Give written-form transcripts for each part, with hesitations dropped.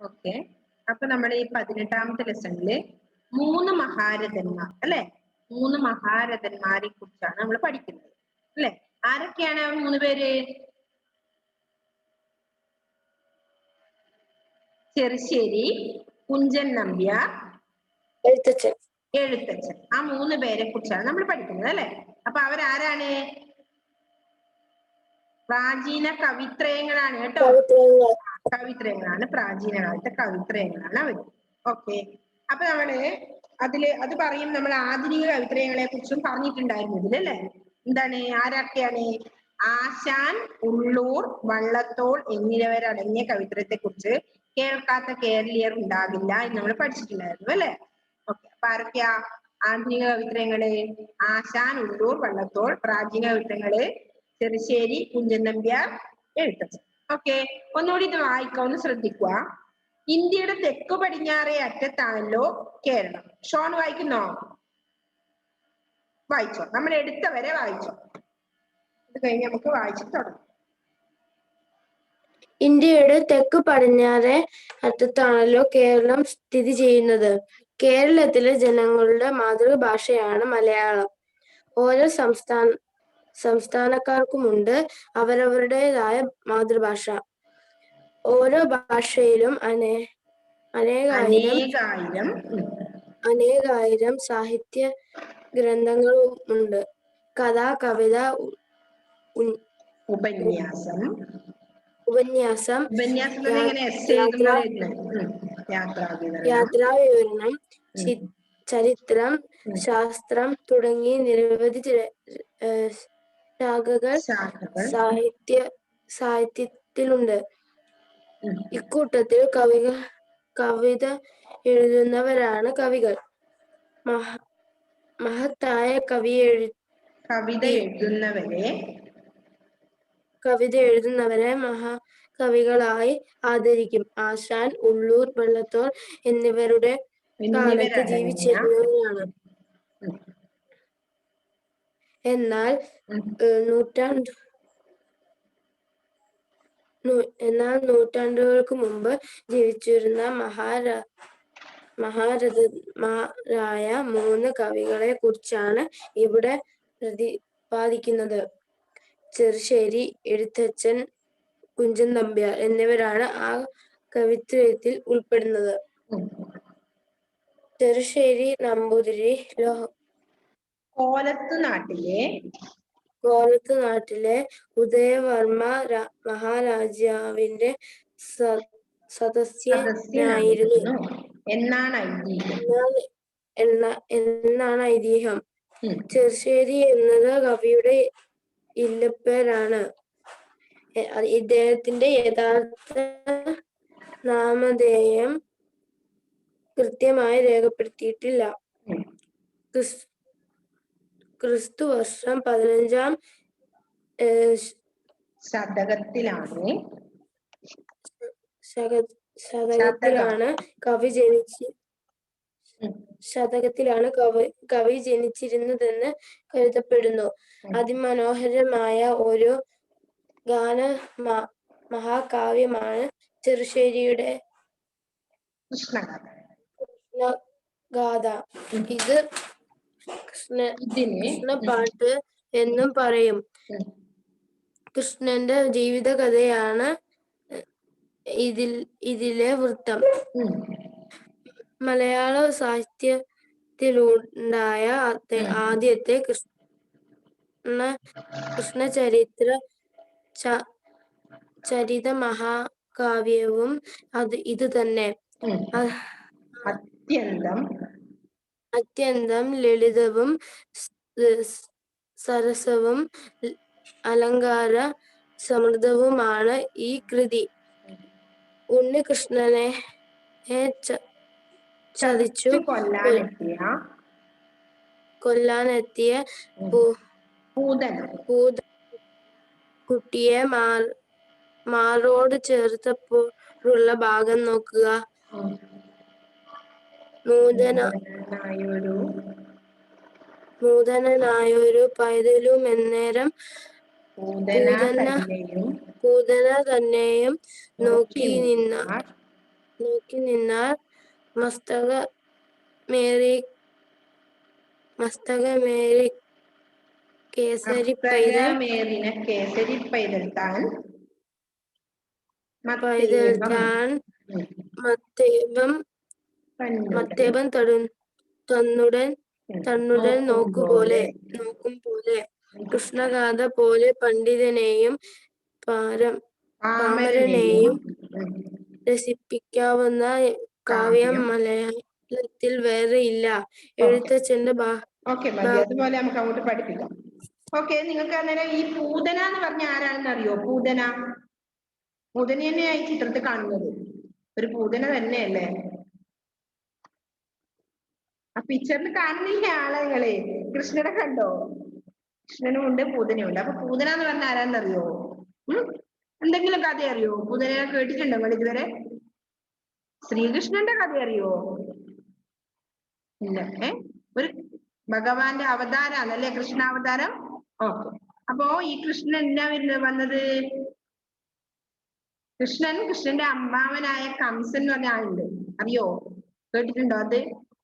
Okay, അപ്പൊ നമ്മുടെ ഈ 18ാമത്തെ ലെസണില് 3 മഹാരഥന്മാർ അല്ലെ, 3 മഹാരഥന്മാരെ കുറിച്ചാണ് നമ്മൾ പഠിക്കുന്നത് അല്ലെ. ആരൊക്കെയാണ് 3 പേര്? ചെറുശ്ശേരി, കുഞ്ചൻ നമ്പ്യാർ, എഴുത്തച്ഛൻ. ആ 3 പേരെ കുറിച്ചാണ് നമ്മൾ പഠിക്കുന്നത് അല്ലെ. അപ്പൊ അവരാരാണ്? പ്രാചീന കവിത്രയങ്ങളാണ് കേട്ടോ. കവിത്രയങ്ങളാണ്, പ്രാചീന കാലത്തെ കവിത്രയങ്ങളാണ് അവർ. ഓക്കെ, അപ്പൊ അത് പറയും, നമ്മൾ ആധുനിക കവിത്രയങ്ങളെ കുറിച്ചും പറഞ്ഞിട്ടുണ്ടായിരുന്നു ഇതിലല്ലേ. എന്താണ്, ആരൊക്കെയാണ്? ആശാൻ, ഉള്ളൂർ, വള്ളത്തോൾ എന്നിവരടങ്ങിയ കവിത്രയത്തെ കുറിച്ച് കേൾക്കാത്ത കേരളീയർ ഉണ്ടാകില്ല എന്ന് നമ്മൾ പഠിച്ചിട്ടുണ്ടായിരുന്നു അല്ലെ. ഓക്കെ, അപ്പൊ ആരൊക്കെയാ ആധുനിക കവിത്രയങ്ങള്? ആശാൻ, ഉള്ളൂർ, വള്ളത്തോൾ. പ്രാചീന കവിത്രയങ്ങള് ചെറുശ്ശേരി, കുഞ്ചൻ നമ്പ്യാർ, എഴുത്തച്ഛൻ. ഓക്കെ, ഒന്നുകൂടി ഇത് വായിക്കാം, ഒന്ന് ശ്രദ്ധിക്കുക. ഇന്ത്യയുടെ തെക്കു പടിഞ്ഞാറേ അറ്റത്താണല്ലോ കേരളം. ഷോൺ വായിക്കുന്നോ? വായിച്ചോ, നമ്മൾ എടുത്തവരെ വായിച്ചോ. ഇത് കഴിഞ്ഞ് നമുക്ക് വായിച്ചിട്ട് തുടങ്ങാം. ഇന്ത്യയുടെ തെക്ക് പടിഞ്ഞാറേ അറ്റത്താണല്ലോ കേരളം സ്ഥിതി ചെയ്യുന്നത്. കേരളത്തിലെ ജനങ്ങളുടെ മാതൃഭാഷയാണ് മലയാളം. ഓരോ സംസ്ഥാനക്കാർക്കുമുണ്ട് അവരവരുടേതായ മാതൃഭാഷ. ഓരോ ഭാഷയിലും അനേകായിരം സാഹിത്യ ഗ്രന്ഥങ്ങളുമുണ്ട്. കഥ, കവിത, ഉപന്യാസം, യാത്രാവിവരണം, ചരിത്രം, ശാസ്ത്രം തുടങ്ങി നിരവധി ശാഖകൾ സാഹിത്യത്തിലുണ്ട്. ഇക്കൂട്ടത്തിൽ കവിത എഴുതുന്നവരാണ് കവികൾ. മഹത്തായ കവിത എഴുതുന്നവരെ മഹാകവികളായി ആദരിക്കും. ആശാൻ, ഉള്ളൂർ, വള്ളത്തോൾ എന്നിവരുടെ കാലത്ത് ജീവിച്ചിരുന്നവരാണ്. എന്നാൽ നൂറ്റാണ്ടുകൾക്ക് മുമ്പ് ജീവിച്ചിരുന്ന മഹാരഥന്മാരായ 3 കവികളെ കുറിച്ചാണ് ഇവിടെ പ്രതിപാദിക്കുന്നത്. ചെറുശ്ശേരി, എഴുത്തച്ഛൻ, കുഞ്ചൻ നമ്പ്യാർ എന്നിവരാണ് ആ കവിത്രയത്തിൽ ഉൾപ്പെടുന്നത്. ചെറുശ്ശേരി നമ്പൂതിരി കോലത്ത് നാട്ടിലെ ഉദയവർമ്മ മഹാരാജാവിന്റെ സദസ്യനായിരുന്നു എന്നാണ് ഐതിഹ്യം. ചെറുശ്ശേരി എന്നത് കവിയുടെ ഇല്ലപ്പേരാണ്. ഇദ്ദേഹത്തിന്റെ യഥാർത്ഥ നാമധേയം കൃത്യമായി രേഖപ്പെടുത്തിയിട്ടില്ല. ക്രിസ്തുവർഷം 15ാം ശതകത്തിലാണ് കവി ജനിച്ചിരുന്നതെന്ന് കരുതപ്പെടുന്നു. അതിമനോഹരമായ ഒരു ഗാന മഹാകാവ്യമാണ് ചെറുശ്ശേരിയുടെ കൃഷ്ണഗാഥ. ഇത് കൃഷ്ണപാട്ട് എന്നും പറയും. കൃഷ്ണന്റെ ജീവിതകഥയാണ് ഇതിലെ വൃത്തം. മലയാള സാഹിത്യത്തിലുണ്ടായ ആദ്യത്തെ ചരിത മഹാകാവ്യവും ഇത് തന്നെ. അത്യന്തം ലളിതവും സരസവും അലങ്കാര സമൃദ്ധവുമാണ് ഈ കൃതി. ഉണ്ണികൃഷ്ണനെ ചതിച്ചു കൊല്ലാനെത്തിയ കുട്ടിയെ മാറോട് ചേർത്തപ്പോഴുള്ള ഭാഗം നോക്കുക. നൂതനായൊരു പൈതലുമെന്നേരം പൂതന തന്നെയും നോക്കി നോക്കി നിന്നാൽ മസ്തകമേറി കേസരി പൈതൽ താൻ മത്തേപം തന്നുടൻ നോക്കും പോലെ കൃഷ്ണഗാഥ പോലെ പണ്ഡിതനെയും പാമരനെയും രസിപ്പിക്കാവുന്ന കാവ്യം മലയാളത്തിൽ വേറെ ഇല്ല. എഴുത്തച്ഛന്റെ ഓക്കെ, മതി. അതുപോലെ നമുക്ക് അങ്ങോട്ട് പഠിപ്പിക്കാം. ഓക്കെ, നിങ്ങൾക്ക് അന്നേരം ഈ പൂതന എന്ന് പറഞ്ഞ ആരാണെന്ന് അറിയോ? പൂതന തന്നെയായി ചിത്രത്തിൽ കാണുന്നത് ഒരു പൂതന തന്നെയല്ലേ? ആ പിക്ചറിൽ കാണുന്നില്ല ആളുകളെ. കൃഷ്ണനെ കണ്ടോ? കൃഷ്ണനും ഉണ്ട്, പൂതനയുണ്ട്. അപ്പൊ പൂതന എന്ന് പറഞ്ഞ ആരാന്നറിയോ? എന്തെങ്കിലും കഥ അറിയോ? പൂതനെ കേട്ടിട്ടുണ്ടോ നിങ്ങൾ ഇതുവരെ? ശ്രീകൃഷ്ണന്റെ കഥ അറിയോ? ഇല്ല. ഒരു ഭഗവാന്റെ അവതാരാണല്ലേ കൃഷ്ണാവതാരം. ഓക്കെ, അപ്പോ ഈ കൃഷ്ണൻ എന്നാ വന്നത്? കൃഷ്ണന്റെ അമ്മാവനായ കംസൻ എന്ന് പറഞ്ഞ ആളുണ്ട്, അറിയോ? കേട്ടിട്ടുണ്ടോ അത്?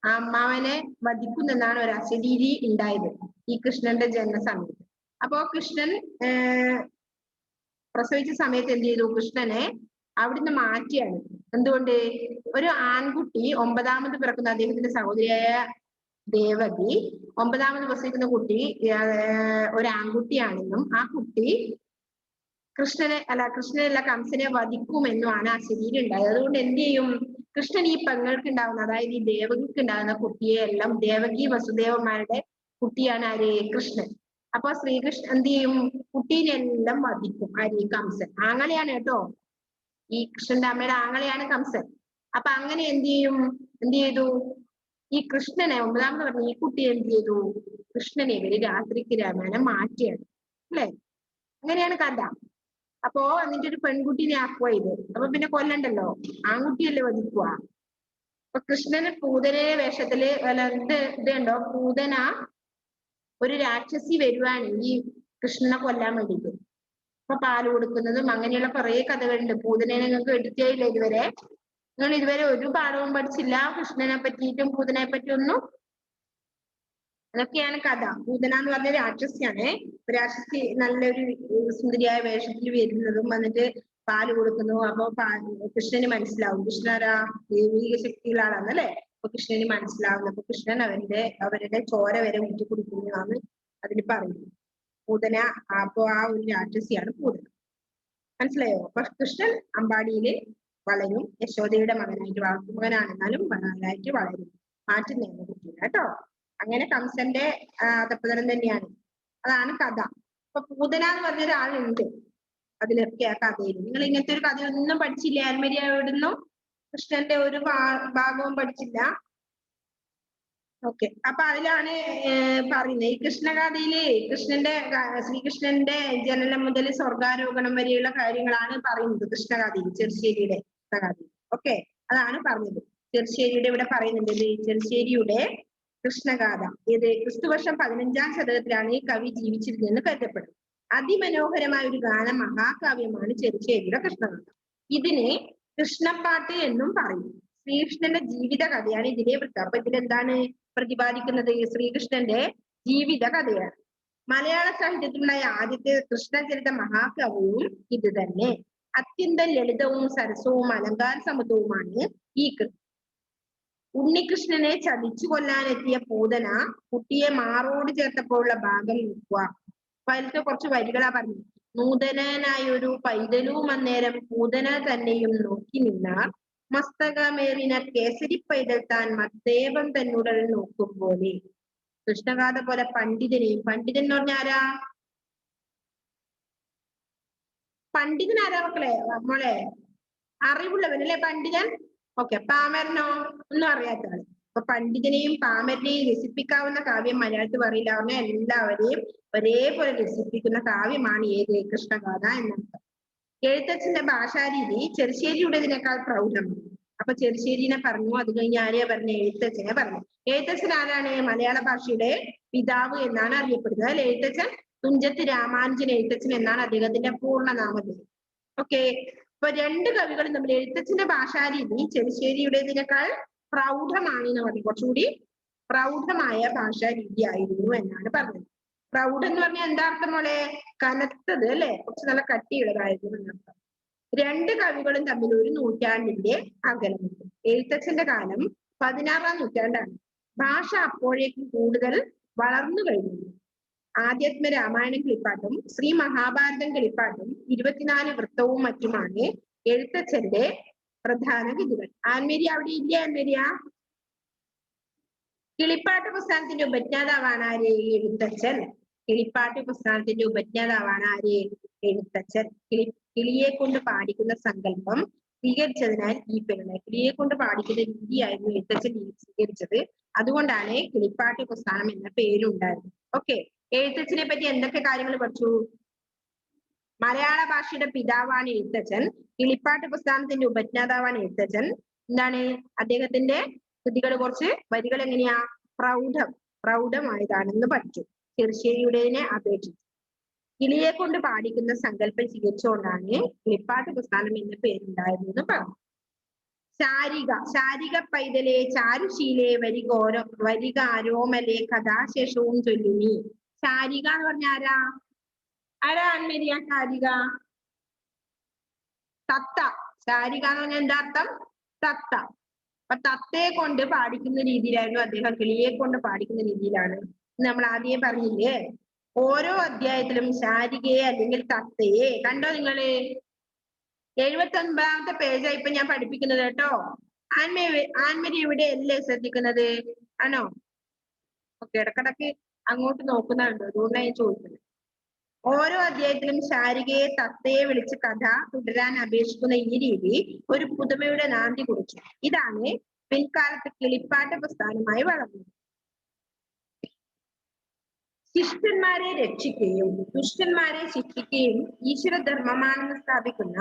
ആ അമ്മാവനെ വധിക്കുന്നെന്നാണ് ഒരു അശരീരി ഉണ്ടായത് ഈ കൃഷ്ണന്റെ ജന്മസമയത്ത്. അപ്പോ കൃഷ്ണൻ പ്രസവിച്ച സമയത്ത് എന്ത് ചെയ്തു? കൃഷ്ണനെ അവിടുന്ന് മാറ്റിയാണ്. എന്തുകൊണ്ട്? ഒരു ആൺകുട്ടി 9ാമത് പിറക്കുന്ന അദ്ദേഹത്തിന്റെ സഹോദരിയായ ദേവകി 9ാമത് പ്രസവിക്കുന്ന കുട്ടി ഒരു ആൺകുട്ടിയാണെന്നും ആ കുട്ടി കൃഷ്ണനല്ല കംസനെ വധിക്കുമെന്നുമാണ് ആ ശരീരം ഉണ്ടായത്. അതുകൊണ്ട് എന്ത് ചെയ്യും? കൃഷ്ണൻ ഈ പെങ്ങൾക്ക് ഉണ്ടാകുന്ന, അതായത് ഈ ദേവകിക്ക് ഉണ്ടാകുന്ന കുട്ടിയെ എല്ലാം, ദേവകി വസുദേവന്മാരുടെ കുട്ടിയാണ് ആര്? കൃഷ്ണൻ. അപ്പൊ ശ്രീകൃഷ്ണൻ എന്ത് ചെയ്യും? കുട്ടീനെല്ലാം വധിക്കും. ആര്? കംസൻ. ആങ്ങളെയാണ് കേട്ടോ, ഈ കൃഷ്ണന്റെ അമ്മയുടെ ആങ്ങളെയാണ് കംസൻ. അപ്പൊ അങ്ങനെ എന്ത് ചെയ്തു? ഈ കൃഷ്ണനെ 9ാമത് പറഞ്ഞ ഈ കുട്ടിയെ എന്ത് ചെയ്തു? കൃഷ്ണനെ ഇവര് രാത്രിക്ക് രാമായണം മാറ്റിയാണ്, അല്ലെ? അങ്ങനെയാണ് കഥ. അപ്പോ എന്നിട്ട് ഒരു പെൺകുട്ടീനെ ആക്കുക ഇത്. അപ്പൊ പിന്നെ കൊല്ലണ്ടല്ലോ, ആൺകുട്ടിയല്ലേ വധിക്കുക. അപ്പൊ കൃഷ്ണന് പൂതന വേഷത്തില് ഇതുണ്ടോ? പൂതന ഒരു രാക്ഷസി വരുവാണ് ഈ കൃഷ്ണനെ കൊല്ലാൻ വേണ്ടിയിട്ട്. അപ്പൊ പാല് കൊടുക്കുന്നതും അങ്ങനെയുള്ള കുറെ കഥകളുണ്ട്. പൂതനെ നിങ്ങൾക്ക് കേട്ടിട്ടേ ഇല്ല ഇതുവരെ? നിങ്ങൾ ഇതുവരെ ഒരു പാഠവും പഠിച്ചില്ല കൃഷ്ണനെ പറ്റിയിട്ടും പൂതനയെ പറ്റിയൊന്നും? അതൊക്കെയാണ് കഥ. പൂതന എന്ന് പറഞ്ഞ രാക്ഷസിയാണ്. രാക്ഷസി നല്ലൊരു സുന്ദരിയായ വേഷത്തിൽ വരുന്നതും വന്നിട്ട് പാല് കൊടുക്കുന്നതും. അപ്പൊ കൃഷ്ണന് മനസ്സിലാവും കൃഷ്ണരാ ദൈവിക ശക്തികളാണെന്ന്, അല്ലെ? അപ്പൊ കൃഷ്ണന് മനസ്സിലാവുന്നു. അപ്പൊ കൃഷ്ണൻ അവരുടെ ചോര വരെ ഊറ്റി കുടിക്കുന്നതാണ് അതിൽ പറയുന്നത്. പൂതന അപ്പൊ ആ ഒരു രാക്ഷസിയാണ് പൂതന. മനസ്സിലായോ? അപ്പൊ കൃഷ്ണൻ അമ്പാടിയില് വളരും. യശോദയുടെ മകനായിട്ട് വളർത്തുമകനാണെന്നാലും മകനായിട്ട് വളരും. മാറ്റം നേടുന്ന കുട്ടിയാണ് കേട്ടോ. അങ്ങനെ കംസന്റെ അധപ്പതനം തന്നെയാണ്. അതാണ് കഥ. അപ്പൊ പൂതന എന്ന് പറഞ്ഞ ഒരാളുണ്ട് അതിലൊക്കെ ആ കഥയിൽ. നിങ്ങൾ ഇങ്ങനത്തെ ഒരു കഥയൊന്നും പഠിച്ചില്ല? ആൽമരിയ എവിടുന്നു കൃഷ്ണന്റെ ഒരു ഭാഗവും പഠിച്ചില്ല? ഓക്കെ, അപ്പൊ അതിലാണ് പറയുന്നത് ഈ കൃഷ്ണഗാഥയില് ശ്രീകൃഷ്ണന്റെ ജനനം മുതൽ സ്വർഗാരോഹണം വരെയുള്ള കാര്യങ്ങളാണ് പറയുന്നത് കൃഷ്ണഗാഥയിൽ, ചെറുശ്ശേരിയുടെ കൃഷ്ണഗാഥയിൽ. ഓക്കെ, അതാണ് പറഞ്ഞത്. ചെറുശ്ശേരിയുടെ ഇവിടെ പറയുന്നുണ്ട്. ചെറുശ്ശേരിയുടെ കൃഷ്ണഗാഥ ഇത് ക്രിസ്തുവർഷം 15ാം ശതകത്തിലാണ് ഈ കവി ജീവിച്ചിരുന്നതെന്ന് കരുതപ്പെടും. അതിമനോഹരമായ ഒരു ഗാന മഹാകാവ്യമാണ് ചെറുശ്ശേരിയുടെ കൃഷ്ണഗാഥ. ഇതിന് കൃഷ്ണപ്പാട്ട് എന്നും പറയും. ശ്രീകൃഷ്ണന്റെ ജീവിത കഥയാണ് ഇതിലെ വൃത്തം. അപ്പൊ ഇതിലെന്താണ് പ്രതിപാദിക്കുന്നത്? ശ്രീകൃഷ്ണന്റെ ജീവിത കഥയാണ്. മലയാള സാഹിത്യത്തിലുണ്ടായ ആദ്യത്തെ കൃഷ്ണചരിത മഹാകാവ്യവും ഇത് തന്നെ. അത്യന്തം ലളിതവും സരസവും അലങ്കാര സമൃദ്ധവുമാണ് ഈ കൃതി. ഉണ്ണികൃഷ്ണനെ ചതിച്ചു കൊല്ലാനെത്തിയ പൂതന കുട്ടിയെ മാറോട് ചേർത്തപ്പോഴുള്ള ഭാഗം നോക്കുക. അപ്പൊ അതിലത്തെ കുറച്ച് വരികളാ പറഞ്ഞു. നൂതനായ ഒരു പൈതലും അന്നേരം പൂതന തന്നെയും നോക്കി നിന്നാൽ മസ്തകമേറിന കേസരി പൈതൽ താൻ മത്തേപം തന്നുടൽ നോക്കും പോലെ. കൃഷ്ണഗാഥ പോലെ പണ്ഡിതനെയും, പണ്ഡിതൻ എന്ന് പറഞ്ഞ ആരാ? പണ്ഡിതൻ ആരാ മക്കളെ? മോളെ അറിവുള്ളവൻ അല്ലെ പണ്ഡിതൻ. ഓക്കെ, പാമരനോ? ഒന്നും അറിയാത്ത ആള്. അപ്പൊ പണ്ഡിതനെയും പാമരനെയും രസിപ്പിക്കാവുന്ന കാവ്യം മലയാളത്തിൽ പറയില്ല. പറഞ്ഞ എല്ലാവരെയും ഒരേപോലെ രസിപ്പിക്കുന്ന കാവ്യമാണ് ഏത്? കൃഷ്ണഗാഥ എന്നർത്ഥം. എഴുത്തച്ഛന്റെ ഭാഷാരീതി ചെറുശ്ശേരിയുടേതിനേക്കാൾ പ്രൗഢമാണ്. അപ്പൊ ചെറുശ്ശേരിനെ പറഞ്ഞു, അത് കഴിഞ്ഞ് ആരെയാ പറഞ്ഞ? എഴുത്തച്ഛനെ പറഞ്ഞു. എഴുത്തച്ഛൻ ആരാണ്? മലയാള ഭാഷയുടെ പിതാവ് എന്നാണ് അറിയപ്പെടുന്നത്. അതിൽ എഴുത്തച്ഛൻ തുഞ്ചത്ത് രാമാനുജൻ എഴുത്തച്ഛൻ എന്നാണ് അദ്ദേഹത്തിന്റെ പൂർണ്ണനാമധേയം. ഓക്കെ, അപ്പൊ അപ്പൊ രണ്ട് കവികളും തമ്മിൽ എഴുത്തച്ഛന്റെ ഭാഷാരീതി ചെറുശ്ശേരിയുടേതിനേക്കാൾ പ്രൗഢമാണ് എന്ന് പറഞ്ഞു. കുറച്ചുകൂടി പ്രൗഢമായ ഭാഷാരീതി ആയിരുന്നു എന്നാണ് പറഞ്ഞത്. പ്രൗഢം എന്ന് പറഞ്ഞാൽ എന്താ അർത്ഥം മോളെ? കനത്തത് അല്ലെ, കുറച്ച് നല്ല കട്ടിയുള്ളതായിരുന്നു എന്നർത്ഥം. രണ്ട് കവികളും തമ്മിൽ ഒരു നൂറ്റാണ്ടിന്റെ അകലമുണ്ട്. എഴുത്തച്ഛന്റെ കാലം 16-ാം നൂറ്റാണ്ടാണ്. ഭാഷ അപ്പോഴേക്കും കൂടുതൽ വളർന്നു കഴിഞ്ഞു. ആധ്യാത്മ രാമായണം കിളിപ്പാട്ടും ശ്രീ മഹാഭാരതം കിളിപ്പാട്ടും 24 വൃത്തവും മറ്റുമാണ് എഴുത്തച്ഛന്റെ പ്രധാന കൃതികൾ. ആൻമേരി അവിടെ ഇല്ല? ആൻമേരിയ, കിളിപ്പാട്ട് പുസ്തകത്തിന്റെ ഉപജ്ഞാതാവാണ് ആര്? എഴുത്തച്ഛൻ. കിളിപ്പാട്ട് പുസ്തകത്തിന്റെ ഉപജ്ഞാതാവാണ് ആര്? എഴുത്തച്ഛൻ. കിളിയെ കൊണ്ട് പാടിക്കുന്ന സങ്കല്പം സ്വീകരിച്ചതിനാൽ ഈ പേരുണ്ടായി. കിളിയെ കൊണ്ട് പാടിക്കുന്ന രീതിയായിരുന്നു എഴുത്തച്ഛൻ സ്വീകരിച്ചത്. അതുകൊണ്ടാണ് കിളിപ്പാട്ട് പുസ്തകം എന്ന പേരുണ്ടായത്. ഓക്കെ, എഴുത്തച്ഛനെ പറ്റി എന്തൊക്കെ കാര്യങ്ങൾ പഠിച്ചു? മലയാള ഭാഷയുടെ പിതാവാണ് എഴുത്തച്ഛൻ. കിളിപ്പാട്ട് പുസ്തകത്തിന്റെ ഉപജ്ഞാതാവാണ് എഴുത്തച്ഛൻ. എന്താണ് അദ്ദേഹത്തിന്റെ കൃതികൾ? കുറച്ച് വരികൾ എങ്ങനെയാ? പ്രൗഢമായതാണെന്ന് പഠിച്ചു. ചെറുശ്ശേരിയുടേതിനെ അപേക്ഷിച്ച് കിളിയെ കൊണ്ട് പാടിക്കുന്ന സങ്കല്പം സ്വീകരിച്ചുകൊണ്ടാണ് കിളിപ്പാട്ട് പുസ്തകം എന്ന പേരുണ്ടായിരുന്നു എന്ന് പറഞ്ഞു. ശാരിക പൈതലെ ചാരുശീലെ വരികാരോമലെ കഥാശേഷവും ചൊല്ലുനി. ശാരിക എന്ന് പറഞ്ഞ ആരാ ആൻമേരിയ? ശാരിക തത്ത. ശാരിക എന്ന് പറഞ്ഞാൽ എന്താ അർത്ഥം? തത്ത. അപ്പൊ തത്തയെ കൊണ്ട് പാടിക്കുന്ന രീതിയിലായിരുന്നു അദ്ദേഹം, കിളിയെ കൊണ്ട് പാടിക്കുന്ന രീതിയിലാണ്. നമ്മൾ ആദ്യം പറഞ്ഞില്ലേ, ഓരോ അധ്യായത്തിലും ശാരികയെ അല്ലെങ്കിൽ തത്തയെ കണ്ടോ നിങ്ങള്? 79-ാമത്തെ പേജാണ് ഇപ്പൊ ഞാൻ പഠിപ്പിക്കുന്നത് കേട്ടോ. ആൻമേരി ഇവിടെ അല്ലേ ശ്രദ്ധിക്കുന്നത്? ആണോ? ഓക്കെ, ഇടക്കിടക്ക് അങ്ങോട്ട് നോക്കുന്നുണ്ടോ? അതുകൊണ്ടാണ് ഞാൻ ചോദിക്കുന്നത്. ഓരോ അധ്യായത്തിലും ശാരികയെ തത്തയെ വിളിച്ച് കഥ തുടരാൻ അപേക്ഷിക്കുന്ന ഈ രീതി ഒരു പുതുമയുടെ നാന്ദി കുറിച്ചു. ഇതാണ് പിൽക്കാലത്ത് കിളിപ്പാട്ട് പ്രസ്ഥാനമായി വളർന്നത്. ശിഷ്ടന്മാരെ രക്ഷിക്കുകയും ദുഷ്ടന്മാരെ ശിക്ഷിക്കുകയും ഈശ്വരധർമ്മമാണെന്ന് സ്ഥാപിക്കുന്ന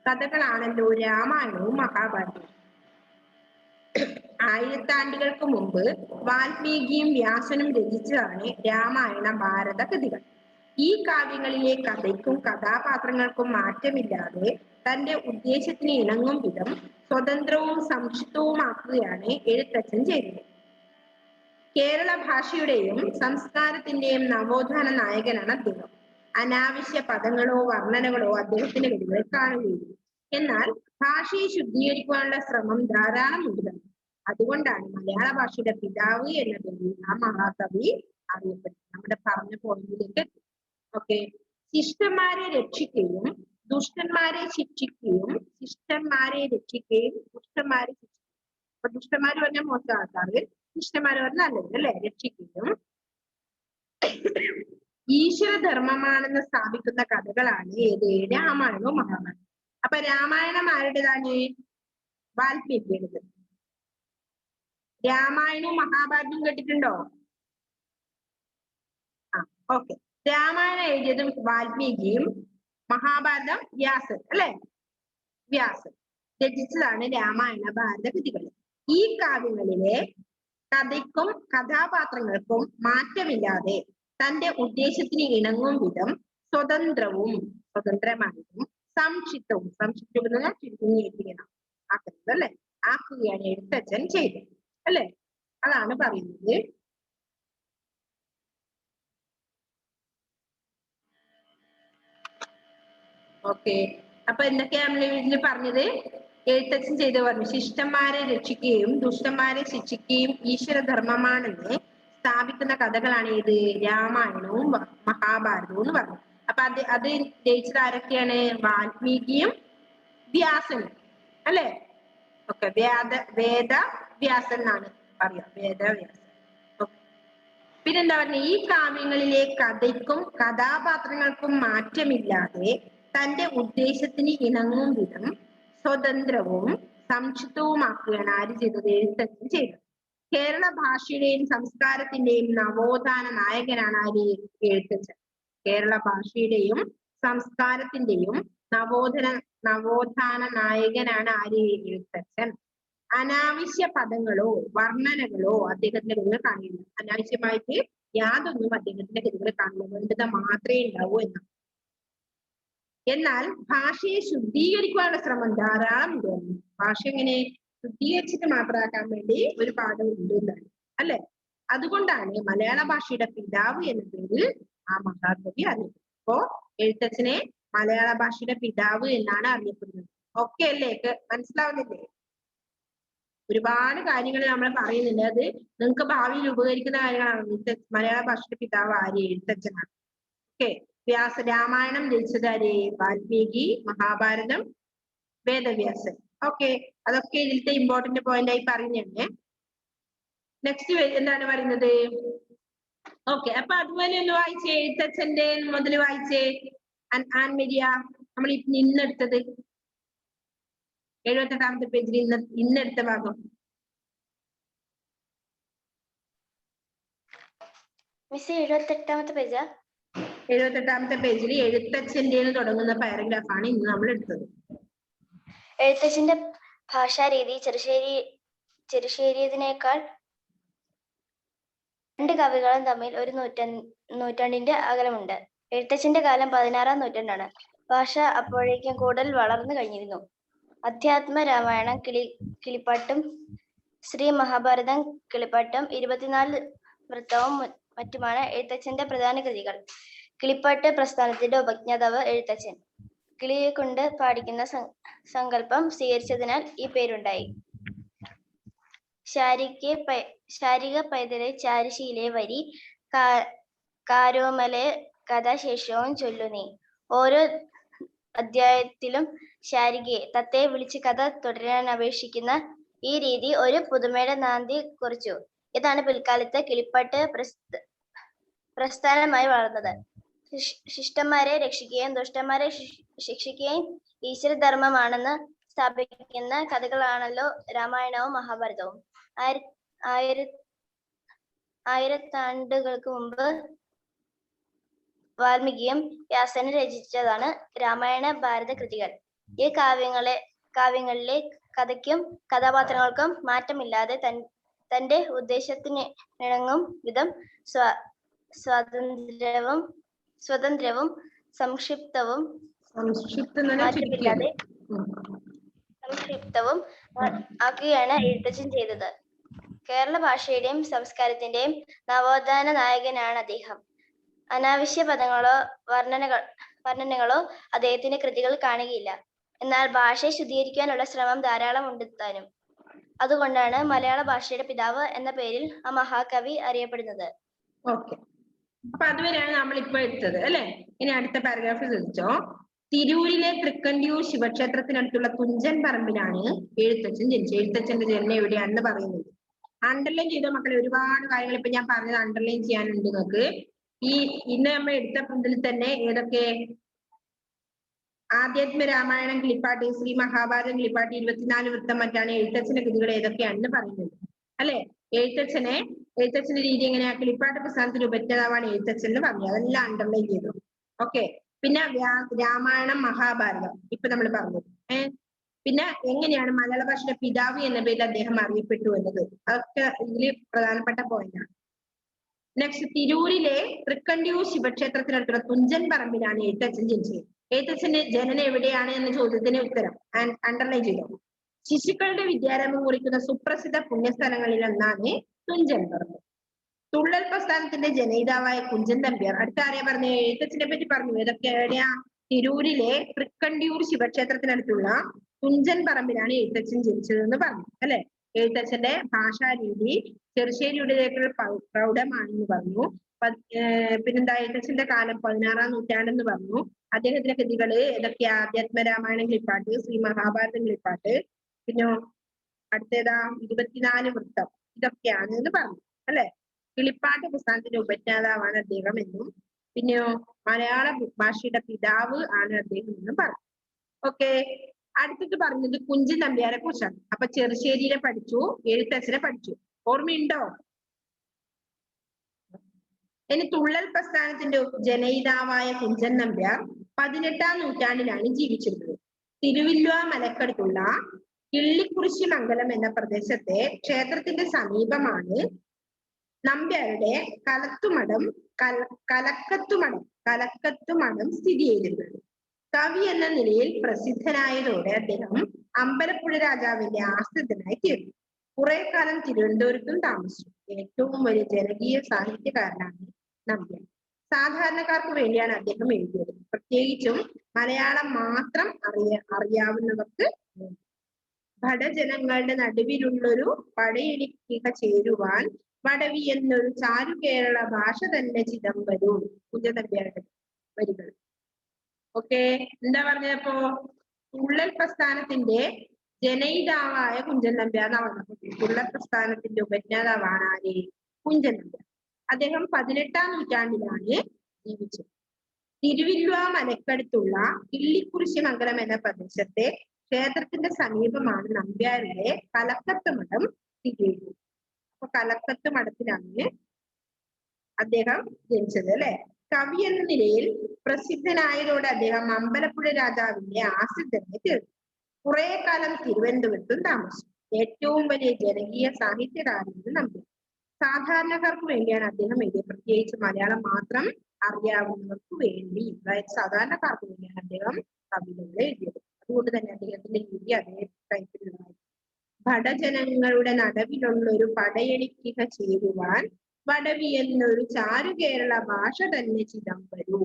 കഥകളാണല്ലോ രാമായണവും മഹാഭാരതവും. ആയിരത്താണ്ടുകൾക്ക് മുമ്പ് വാൽമീകിയും വ്യാസനും രചിച്ചതാണ് രാമായണ ഭാരത കൃതികൾ. ഈ കാവ്യങ്ങളിലെ കഥയ്ക്കും കഥാപാത്രങ്ങൾക്കും മാറ്റമില്ലാതെ തന്റെ ഉദ്ദേശത്തിന് ഇണങ്ങും വിധം സ്വതന്ത്രവും സംക്ഷിപ്തവുമാക്കുകയാണ് എഴുത്തച്ഛൻ ചെയ്തത്. കേരള ഭാഷയുടെയും സംസ്കാരത്തിന്റെയും നവോത്ഥാന നായകനാണ് അദ്ദേഹം. അനാവശ്യ പദങ്ങളോ വർണ്ണനകളോ അദ്ദേഹത്തിന്റെ കൃതികളിൽ കാണുകയില്ല. എന്നാൽ ഭാഷയെ ശുദ്ധീകരിക്കാനുള്ള ശ്രമം ധാരാളം ഉണ്ട്. അതുകൊണ്ടാണ് മലയാള ഭാഷയുടെ പിതാവ് എന്ന പേരിൽ ആ മഹാകവി അറിയപ്പെടുന്നത്. നമ്മുടെ പറഞ്ഞ പോയിന്റിലേക്ക്. ഓക്കെ, ശിഷ്ടന്മാരെ രക്ഷിക്കുകയും ദുഷ്ടന്മാരെ ശിക്ഷിക്കുകയും ദുഷ്ടന്മാരെ ശിക്ഷിക്കുകയും. അപ്പൊ ദുഷ്ടന്മാര് പറഞ്ഞാൽ മോശം ആൾക്കാര്, ശിഷ്ടന്മാര് പറഞ്ഞാൽ നല്ലത് അല്ലെ? രക്ഷിക്കുകയും ഈശ്വരധർമ്മമാണെന്ന് സ്ഥാപിക്കുന്ന കഥകളാണ് ഏത്? രാമായണവും മഹാഭാരതവും. അപ്പൊ രാമായണം ആരുടേതാണ്? വാൽമീകിയുടേത്. രാമായണവും മഹാഭാരതവും കേട്ടിട്ടുണ്ടോ? ഓക്കെ, രാമായണം എഴുതിയതും വാൽമീകിയും മഹാഭാരതം വ്യാസൻ അല്ലെ? വ്യാസൻ രചിച്ചതാണ് രാമായണ ഭാരത കൃതികൾ. ഈ കാവ്യങ്ങളിലെ കഥയ്ക്കും കഥാപാത്രങ്ങൾക്കും മാറ്റമില്ലാതെ തന്റെ ഉദ്ദേശത്തിന് ഇണങ്ങും വിധം സ്വതന്ത്രമായതും സംക്ഷിപ്തവും ചുരുങ്ങിയിരിക്കണം ആക്കുന്നത് അല്ലെ? ആക്കുകയാണ് എഴുത്തച്ഛൻ ചെയ്തത് അല്ലെ? അതാണ് പറയുന്നത്. ഓക്കെ, അപ്പൊ എന്തൊക്കെയാ നമ്മൾ ഇതിൽ പറഞ്ഞത്? എഴുത്തച്ഛൻ ചെയ്ത് പറഞ്ഞു, ശിഷ്ടന്മാരെ രക്ഷിക്കുകയും ദുഷ്ടന്മാരെ ശിക്ഷിക്കുകയും ഈശ്വരധർമ്മമാണെന്ന് സ്ഥാപിക്കുന്ന കഥകളാണ് ഏത്? രാമായണവും മഹാഭാരതവും എന്ന് പറഞ്ഞു. അപ്പൊ അത് രചിച്ചത് ആരൊക്കെയാണ്? വാൽമീകിയും വ്യാസനും അല്ലെ? ഓക്കെ, വേദവ്യാസൻ എന്നാണ് പറയാ, വേദവ്യാസൻ. പിന്നെന്താ പറഞ്ഞ? ഈ കാവ്യങ്ങളിലെ കഥയ്ക്കും കഥാപാത്രങ്ങൾക്കും മാറ്റമില്ലാതെ തന്റെ ഉദ്ദേശത്തിന് ഇണങ്ങും വിധം സ്വതന്ത്രവും സംക്ഷിപ്തവുമാക്കുകയാണ് ആര് ചെയ്തത്? എഴുത്തച്ഛൻ ചെയ്തത്. കേരള ഭാഷയുടെയും സംസ്കാരത്തിന്റെയും നവോത്ഥാന നായകനാണ് ആര്? എഴുത്തച്ഛൻ. കേരള ഭാഷയുടെയും സംസ്കാരത്തിന്റെയും നവോത്ഥാന നായകനാണ് ആര്? എഴുത്തച്ഛൻ. അനാവശ്യ പദങ്ങളോ വർണ്ണനകളോ അദ്ദേഹത്തിന്റെ കൃതികൾ കാണില്ല. അനാവശ്യമായിട്ട് യാതൊന്നും അദ്ദേഹത്തിന്റെ കൃതികൾ കാണില്ല, വേണ്ടത് മാത്രമേ ഉണ്ടാവൂ എന്നാണ്. എന്നാൽ ഭാഷയെ ശുദ്ധീകരിക്കാനുള്ള ശ്രമം ധാരാളം ഉണ്ട്. ഭാഷ എങ്ങനെ ശുദ്ധീകരിച്ചിട്ട് മാത്രമാക്കാൻ വേണ്ടി ഒരു പാഠം ഉണ്ട് എന്നാണ് അല്ലെ. അതുകൊണ്ടാണ് മലയാള ഭാഷയുടെ പിതാവ് എന്ന പേരിൽ ആ മഹാകവി അറിയപ്പെടുന്നത്. അപ്പോ എഴുത്തച്ഛനെ മലയാള ഭാഷയുടെ പിതാവ് എന്നാണ് അറിയപ്പെടുന്നത്. ഓക്കെ അല്ലേ? മനസ്സിലാവുന്നില്ലേ? ഒരുപാട് കാര്യങ്ങൾ നമ്മൾ പറയുന്നുണ്ട്. അത് നിങ്ങൾക്ക് ഭാവിയിൽ ഉപകരിക്കുന്ന കാര്യങ്ങളാണ്. മലയാള ഭാഷയുടെ പിതാവ് ആര്? എഴുത്തച്ഛനാണ്. ഓക്കെ. രാമായണം രചിച്ചത് ആര്? വാൽമീകി. മഹാഭാരതം വേദവ്യാസൻ. ഓക്കെ. അതൊക്കെ ഇതിലത്തെ ഇമ്പോർട്ടന്റ് പോയിന്റ് ആയി പറയുന്നുണ്ട്. നെക്സ്റ്റ് എന്താണ് പറയുന്നത്? ഓക്കെ. അപ്പൊ അതുപോലെ ഒന്ന് വായിച്ചേ, എഴുത്തച്ഛന്റെ മുതൽ വായിച്ചേ. ആൻമരിയ, നമ്മൾ ഇന്നെടുത്തത് 78ാമത്തെ പേജിൽ ഇന്നെടുത്ത ഭാഗം. മിസ് 78ാമത്തെ പേജാ? 78ാമത്തെ പേജിൽ എഴുത്തച്ഛന്റെ തുടങ്ങുന്ന പാരഗ്രാഫാണ് ഇന്ന് നമ്മൾ എടുത്തത്. എഴുത്തച്ഛന്റെ ഭാഷാരീതി ചെറുശ്ശേരിയതിനേക്കാൾ 2 കവികളും തമ്മിൽ ഒരു നൂറ്റാണ്ടിന്റെ അകലമുണ്ട്. എഴുത്തച്ഛന്റെ കാലം 16ാം നൂറ്റാണ്ടാണ്. ഭാഷ അപ്പോഴേക്കും കൂടുതൽ വളർന്നു കഴിഞ്ഞിരുന്നു. അധ്യാത്മ രാമായണം കിളിപ്പാട്ടും ശ്രീ മഹാഭാരതം കിളിപ്പാട്ടും 24 വൃത്തവും മറ്റുമാണ് എഴുത്തച്ഛന്റെ പ്രധാന കൃതികൾ. കിളിപ്പാട്ട് പ്രസ്ഥാനത്തിന്റെ ഉപജ്ഞാതാവ് എഴുത്തച്ഛൻ. കിളിയെ കൊണ്ട് പാടിക്കുന്ന സങ്കല്പം സ്വീകരിച്ചതിനാൽ ഈ പേരുണ്ടായി. ശാരിക പൈതലെ ചാരുശീലെ വരി കാരോമലെ കഥാശേഷവും ചൊല്ലു നീ. ഓരോ അധ്യായത്തിലും ശാരികയെ തത്തെ വിളിച്ച് കഥ തുടരാൻ അപേക്ഷിക്കുന്ന ഈ രീതി ഒരു പുതുമയുടെ നാന്ദി കുറിച്ചു. ഇതാണ് പിൽക്കാലത്ത് കിളിപ്പാട്ട് പ്രസ്ഥാനമായി വളർന്നത്. ശിഷ്ടന്മാരെ രക്ഷിക്കുകയും ദുഷ്ടന്മാരെ ശിക്ഷിക്കുകയും ഈശ്വരധർമ്മമാണെന്ന് സ്ഥാപിക്കുന്ന കഥകളാണല്ലോ രാമായണവും മഹാഭാരതവും. ആയിരത്താണ്ടുകൾക്ക് മുമ്പ് വാൽമീകിയും വ്യാസനും രചിച്ചതാണ് രാമായണ ഭാരത കൃതികൾ. ഈ കാവ്യങ്ങളിലെ കഥയ്ക്കും കഥാപാത്രങ്ങൾക്കും മാറ്റമില്ലാതെ തന്റെ ഉദ്ദേശത്തിനിണങ്ങും വിധം സ്വതന്ത്രവും സംക്ഷിപ്തവും ആക്കുകയാണ് എഴുത്തച്ഛൻ ചെയ്തത്. കേരള ഭാഷയുടെയും സംസ്കാരത്തിന്റെയും നവോത്ഥാന നായകനാണ് അദ്ദേഹം. അനാവശ്യ പദങ്ങളോ വർണ്ണനകളോ അദ്ദേഹത്തിന്റെ കൃതികൾ കാണുകയില്ല. എന്നാൽ ഭാഷയെ ശുദ്ധീകരിക്കാനുള്ള ശ്രമം ധാരാളം ഉണ്ട് താനും. അതുകൊണ്ടാണ് മലയാള ഭാഷയുടെ പിതാവ് എന്ന പേരിൽ ആ മഹാകവി അറിയപ്പെടുന്നത്. ഓക്കെ. അപ്പൊ അതുവരെയാണ് നമ്മൾ ഇപ്പൊ എടുത്തത് അല്ലെ. ഇനി അടുത്ത പാരഗ്രാഫ് ശ്രദ്ധിച്ചോ. തിരൂരിലെ തൃക്കണ്ടിയൂർ ശിവക്ഷേത്രത്തിനടുത്തുള്ള തുഞ്ചൻ പറമ്പിലാണ് എഴുത്തച്ഛൻ ജനിച്ചത്. എഴുത്തച്ഛന്റെ ജന്മം എവിടെയാണെന്ന് പറയുന്നത്. അണ്ടർലൈൻ ചെയ്ത മക്കളെ ഒരുപാട് കാര്യങ്ങൾ ഇപ്പൊ ഞാൻ പറഞ്ഞത് അണ്ടർലൈൻ ചെയ്യാനുണ്ട് നിങ്ങൾക്ക്. ഇന്ന് നമ്മൾ എടുത്ത ഇതിൽ തന്നെ ഏതൊക്കെ? ആധ്യാത്മ രാമായണം കിളിപ്പാട്ട്, ശ്രീ മഹാഭാരതം കിളിപ്പാട്ട്, 24 വൃത്തം മറ്റാണ് എഴുത്തച്ഛന്റെ കൃതികൾ ഏതൊക്കെയാണെന്ന് പറയുന്നത് അല്ലെ. എഴുത്തച്ഛന്റെ രീതി എങ്ങനെയാ? കിളിപ്പാട്ട് പ്രസ്ഥാനത്തിന്റെ ഉപജ്ഞാതാവാണ് എഴുത്തച്ഛൻ എന്ന് പറഞ്ഞു. അതെല്ലാം അണ്ടർലൈൻ ചെയ്തു. ഓക്കെ. പിന്നെ രാമായണം മഹാഭാരതം ഇപ്പൊ നമ്മൾ പറഞ്ഞു. പിന്നെ എങ്ങനെയാണ് മലയാള ഭാഷയുടെ പിതാവ് എന്ന പേരിൽ അദ്ദേഹം അറിയപ്പെട്ടു എന്നത്, അതൊക്കെ ഇതില് പ്രധാനപ്പെട്ട പോയിന്റാണ്. നെക്സ്റ്റ്, തിരൂരിലെ തൃക്കണ്ടിയൂർ ശിവക്ഷേത്രത്തിനടുത്തുള്ള തുഞ്ചൻ പറമ്പിലാണ് എഴുത്തച്ഛൻ ജനിച്ചത്. എഴുത്തച്ഛന്റെ ജനനം എവിടെയാണ് എന്ന ചോദ്യത്തിന് ഉത്തരം അണ്ടർലൈൻ ചെയ്തു. ശിശുക്കളുടെ വിദ്യാരംഭം കുറിക്കുന്ന സുപ്രസിദ്ധ പുണ്യസ്ഥലങ്ങളിൽ ഒന്നാണ് തുഞ്ചൻ പറമ്പ്. തുള്ളൽ പ്രസ്ഥാനത്തിന്റെ ജനയിതാവായ കുഞ്ചൻ നമ്പ്യാർ. അടുത്ത ആരെയാ പറഞ്ഞു? എഴുത്തച്ഛനെ പറ്റി പറഞ്ഞു. ഏതൊക്കെ? എവിടെയാ? തിരൂരിലെ തൃക്കണ്ടിയൂർ ശിവക്ഷേത്രത്തിനടുത്തുള്ള തുഞ്ചൻ പറമ്പിലാണ് എഴുത്തച്ഛൻ ജനിച്ചതെന്ന് പറഞ്ഞു അല്ലെ. എഴുത്തച്ഛന്റെ ഭാഷാരീതി ചെറുശ്ശേരിയുടേതിനേക്കാൾ പ്രൗഢമാണെന്ന് പറഞ്ഞു. പിന്നെന്താ? എഴുത്തച്ഛന്റെ കാലം 16ാം നൂറ്റാണ്ടെന്ന് പറഞ്ഞു. അദ്ദേഹത്തിന്റെ കൃതികള് ഏതൊക്കെയാ? ആധ്യാത്മ രാമായണം കിളിപ്പാട്ട്, ശ്രീ മഹാഭാരതം കിളിപ്പാട്ട്, പിന്നെ അടുത്തേതാ? 24 വൃത്തം. ഇതൊക്കെയാണ് എന്ന് പറഞ്ഞു അല്ലെ. കിളിപ്പാട്ട് പുസ്തകത്തിന്റെ ഉപജ്ഞാതാവാണ് അദ്ദേഹം എന്നും, പിന്നെയോ മലയാള ഭാഷയുടെ പിതാവ് ആണ് അദ്ദേഹം എന്നും പറഞ്ഞു. ഓക്കെ. അടുത്തിട്ട് പറഞ്ഞത് കുഞ്ചൻ നമ്പ്യാരെ കുറിച്ചാണ്. അപ്പൊ ചെറുശ്ശേരിയിലെ പഠിച്ചു, എഴുത്തച്ഛനെ പഠിച്ചു. ഓർമ്മയുണ്ടോ? ഇനി തുള്ളൽ പ്രസ്ഥാനത്തിന്റെ ജനയിതാവായ കുഞ്ചൻ നമ്പ്യാർ 18ാം നൂറ്റാണ്ടിലാണ് ജീവിച്ചിരുന്നത്. തിരുവില്ലുവ മലക്കടുത്തുള്ള കിള്ളിക്കുറിശി മംഗലം എന്ന പ്രദേശത്തെ ക്ഷേത്രത്തിന്റെ സമീപമാണ് നമ്പ്യാരുടെ കലക്കത്തുമഠം സ്ഥിതി ചെയ്തിരുന്നത്. കവി എന്ന നിലയിൽ പ്രസിദ്ധനായതോടെ അദ്ദേഹം അമ്പലപ്പുഴ രാജാവിന്റെ ആശ്രിതനായി തീർന്നു. കുറെ കാലം തിരുവനന്തപുരത്തും താമസിച്ചു. ഏറ്റവും വലിയ ജനകീയ സാഹിത്യകാരനാണ് നമ്പ്യാർ. സാധാരണക്കാർക്ക് വേണ്ടിയാണ് അദ്ദേഹം എഴുതിയത്, പ്രത്യേകിച്ചും മലയാളം മാത്രം അറിയാവുന്നവർക്ക് വേണ്ടി. ഭടജനങ്ങളുടെ നടുവിലുള്ളൊരു പടയണിക്കിക ചേരുവാൻ വടവി എന്നൊരു ചാരു കേരള ഭാഷ തന്നെ ചിദംബരു. കുഞ്ചൻനമ്പ്യാരുടെ വരികൾ. ഓക്കെ, എന്താ പറഞ്ഞപ്പോ തുള്ളൽ പ്രസ്ഥാനത്തിന്റെ ജനയിതാവായ കുഞ്ചൻ നമ്പ്യാർ എന്നാ പറഞ്ഞത്. തുള്ളൽ പ്രസ്ഥാനത്തിന്റെ ഉപജ്ഞാതാവാണ് ആര്? കുഞ്ചൻ നമ്പ്യാർ. അദ്ദേഹം 18-ാം നൂറ്റാണ്ടിലാണ് ജീവിച്ചത്. തിരുവില്ലുവ മലക്കടുത്തുള്ള കിള്ളിക്കുറിശിമംഗലം എന്ന പ്രദേശത്തെ ക്ഷേത്രത്തിന്റെ സമീപമാണ് നമ്പ്യാരുടെ കലക്കത്ത് മഠം സ്ഥിതി ചെയ്യുന്നത്. അപ്പൊ കലക്കത്ത് മഠത്തിലാണ് അദ്ദേഹം ജനിച്ചത് അല്ലെ. കവി എന്ന നിലയിൽ പ്രസിദ്ധനായതോടെ അദ്ദേഹം അമ്പലപ്പുഴ രാജാവിന്റെ ആശ്രിതനായി തീർന്നു. കുറെ കാലം തിരുവനന്തപുരത്തും താമസിച്ചു. ഏറ്റവും വലിയ ജനകീയ സാഹിത്യകാരനാണ് നമ്പ്യാർ. സാധാരണക്കാർക്ക് വേണ്ടിയാണ് അദ്ദേഹം എഴുതിയത്, പ്രത്യേകിച്ച് മലയാളം മാത്രം അറിയാവുന്നവർക്ക് വേണ്ടി, അതായത് സാധാരണക്കാർക്ക് വേണ്ടിയാണ് അദ്ദേഹം കവിതകൾ എഴുതിയത്. അതുകൊണ്ട് തന്നെ അദ്ദേഹത്തിന്റെ രീതി അതേ ടൈപ്പിലുള്ളതായി. ഭടജനങ്ങളുടെ നടുവിലുള്ള ഒരു പടയണിക്കിക ചേരുവാൻ വടവി എന്നൊരു ചാരു കേരള ഭാഷ തന്നെ ചിദംബരു.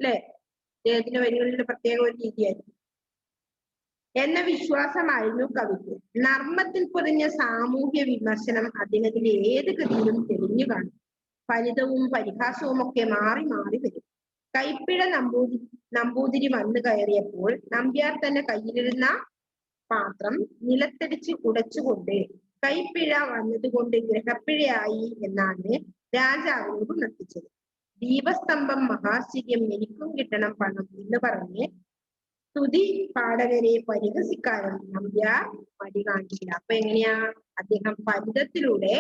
അല്ലെ, അദ്ദേഹത്തിന്റെ വരികളുടെ പ്രത്യേക ഒരു രീതിയായിരുന്നു എന്ന വിശ്വാസമായിരുന്നു കവിക്ക്. നർമ്മത്തിൽ പൊതിഞ്ഞ സാമൂഹ്യ വിമർശനം അദ്ദേഹത്തിന്റെ ഏത് കൃതിയിലും തെളിഞ്ഞു കാണും. ഫലിതവും പരിഹാസവും ഒക്കെ മാറി മാറി വരും. കൈപ്പിഴ നമ്പൂതിരി വന്നു കയറിയപ്പോൾ നമ്പ്യാർ തന്നെ കയ്യിലിരുന്ന പാത്രം നിലത്തടിച്ച് ഉടച്ചുകൊണ്ട് കൈപ്പിഴ വന്നതുകൊണ്ട് ഗ്രഹപ്പിഴയായി എന്നാണ് രാജാവിനോട് ഉണർത്തിച്ചത്. ദീപസ്തംഭം മഹാശ്ചര്യം, എനിക്കും കിട്ടണം പണം എന്ന് പറഞ്ഞ് സ്തുതി പാടകരെ പരിഹസിക്കാനും നമ്പ്യാർ മടി കാണിച്ചില്ല. അപ്പൊ എങ്ങനെയാ അദ്ദേഹം ഫലിതത്തിലൂടെ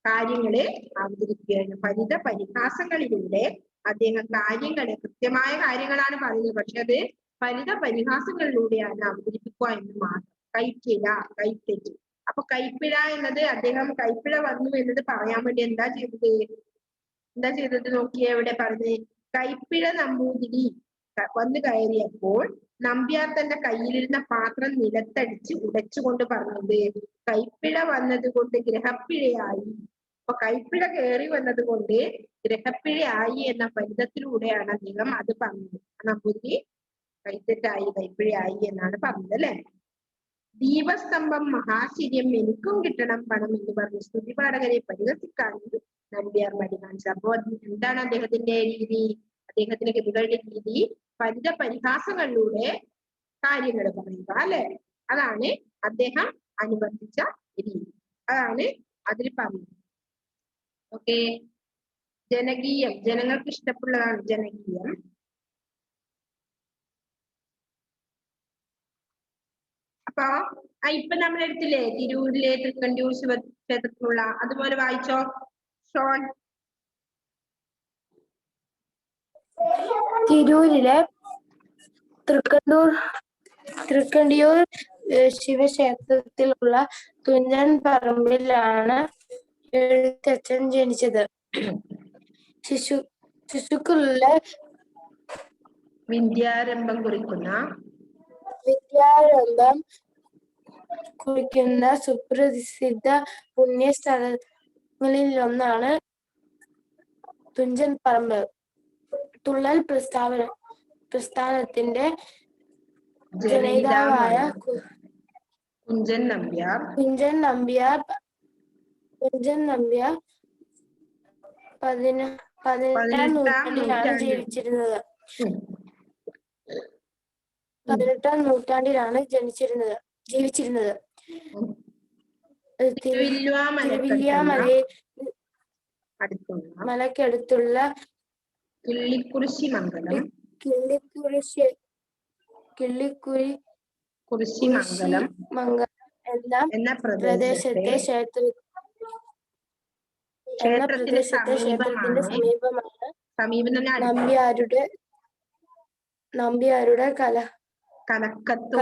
കാര്യങ്ങളെ അവതരിപ്പിക്കുകയാണ്. ഫലിത പരിഹാസങ്ങളിലൂടെ അദ്ദേഹം കാര്യങ്ങളെ, കൃത്യമായ കാര്യങ്ങളാണ് പറയുന്നത്, പക്ഷെ അത് ഫലിത പരിഹാസങ്ങളിലൂടെയാണ് അവതരിപ്പിക്കുക എന്ന് മാത്രം. കൈപ്പിഴ, കൈത്തെറ്റ്. അപ്പൊ കൈപ്പിഴ എന്നത് അദ്ദേഹം കൈപ്പിഴ വന്നു എന്നത് പറയാൻ വേണ്ടി എന്താ ചെയ്തത് നോക്കിയേ, എവിടെ പറഞ്ഞത്? കൈപ്പിഴ നമ്പൂതിരി വന്നു കയറിയപ്പോൾ നമ്പ്യാർ തന്റെ കയ്യിലിരുന്ന പാത്രം നിലത്തടിച്ച് ഉടച്ചുകൊണ്ട് പറഞ്ഞത് കൈപ്പിഴ വന്നത് കൊണ്ട് ഗ്രഹപ്പിഴയായി. അപ്പൊ കൈപ്പിഴ കയറി വന്നത് കൊണ്ട് ഗ്രഹപ്പിഴയായി എന്ന ഫലിതത്തിലൂടെയാണ് അദ്ദേഹം അത് പറഞ്ഞത്. നമ്പൂതിരി കൈത്തെറ്റായി, കൈപ്പിഴയായി എന്നാണ് പറഞ്ഞത് അല്ലെ. ദീപസ്തംഭം മഹാശ്ചര്യം, എനിക്കും കിട്ടണം പണം എന്ന് പറഞ്ഞ് സ്തുതിപാഠകരെ പരിഹസിക്കാനും നമ്പ്യാർ മടി കാണിച്ചത്. അപ്പോ എന്താണ് അദ്ദേഹത്തിന്റെ രീതി? അദ്ദേഹത്തിന്റെ കൃതികളുടെ രീതി ഫലിത പരിഹാസങ്ങളിലൂടെ കാര്യങ്ങൾ പറയുക അല്ലെ. അതാണ് അദ്ദേഹം അനുവർത്തിച്ച രീതി. അതാണ് അതിൽ പറയുന്നത്. ഓക്കെ, ജനകീയം, ജനങ്ങൾക്ക് ഇഷ്ടമുള്ളതാണ് ജനകീയം. അപ്പൊ ഇപ്പൊ നമ്മൾ എടുത്തില്ലേ തിരൂരിലെ തൃക്കണ്ടിയൂർ ശിവക്ഷേത്രത്തിലുള്ള, അതുപോലെ വായിച്ചോ ഷോൺ. തിരൂരിലെ തൃക്കണ്ടിയൂർ ശിവക്ഷേത്രത്തിലുള്ള തുഞ്ചൻ പറമ്പിലാണ് എഴുത്തച്ഛൻ ജനിച്ചത്. ശിശുക്കളുടെ വിദ്യാരംഭം കുറിക്കുന്ന സുപ്രസിദ്ധ പുണ്യസ്ഥലങ്ങളിലൊന്നാണ് തുഞ്ചൻ പറമ്പ്. തുള്ളൽ പ്രസ്ഥാനത്തിന്റെ ജനയിതാവായ കുഞ്ചൻ നമ്പ്യാർ 18-ാം നൂറ്റാണ്ടിലാണ് ജീവിച്ചിരുന്നത്. 18-ാം നൂറ്റാണ്ടിലാണ് ജീവിച്ചിരുന്നത്. തിരുവില്ലുവ മലക്കടുത്തുള്ള കിള്ളിക്കുറിശിമംഗലം എന്ന പ്രദേശത്തെ ക്ഷേത്രത്തിന്റെ സമീപമാണ് നമ്പ്യാരുടെ കലക്കത്ത്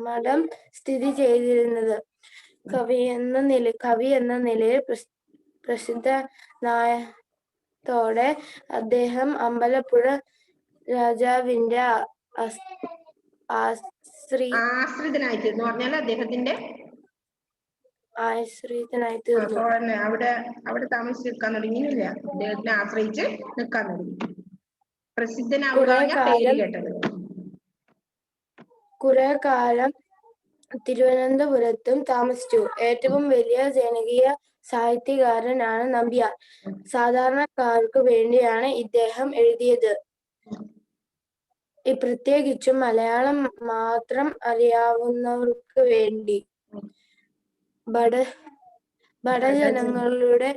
മഠം സ്ഥിതി ചെയ്തിരുന്നത്. കവി എന്ന നിലയിൽ ത്തോടെ അദ്ദേഹം അമ്പലപ്പുഴ രാജാവിന്റെ ആശ്രിതനായി തീർന്നു പറഞ്ഞാൽ അദ്ദേഹത്തിന്റെ ആശ്രിതനായി തീർന്നു. അവിടെ താമസിച്ച് നിൽക്കാൻ തുടങ്ങിയില്ല, അദ്ദേഹത്തിനെ ആശ്രയിച്ച് നിൽക്കാൻ തുടങ്ങി. പ്രസിദ്ധനാവുക പേര് കേട്ടത്. കുറെ കാലം തിരുവനന്തപുരത്തും താമസിച്ചു. ഏറ്റവും വലിയ ജനകീയ സാഹിത്യകാരനാണ് നമ്പ്യാർ. സാധാരണക്കാർക്ക് വേണ്ടിയാണ് ഇദ്ദേഹം എഴുതിയത്. പ്രത്യേകിച്ചും മലയാളം മാത്രം അറിയാവുന്നവർക്ക് വേണ്ടി. ബഡജനങ്ങളുടെ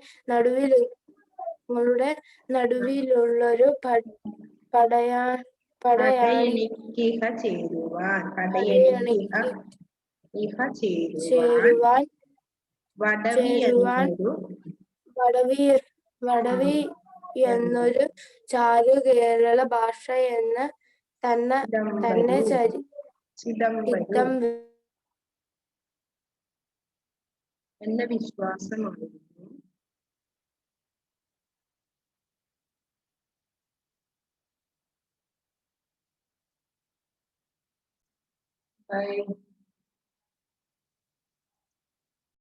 നടുവിലുള്ളൊരു പടയണിക്കിഹ ചേരുവാൻ വടവി എന്നൊരു ചാരു കേരള ഭാഷ തന്നെ ചിത്തം എന്ന വിശ്വാസമായിരുന്നു.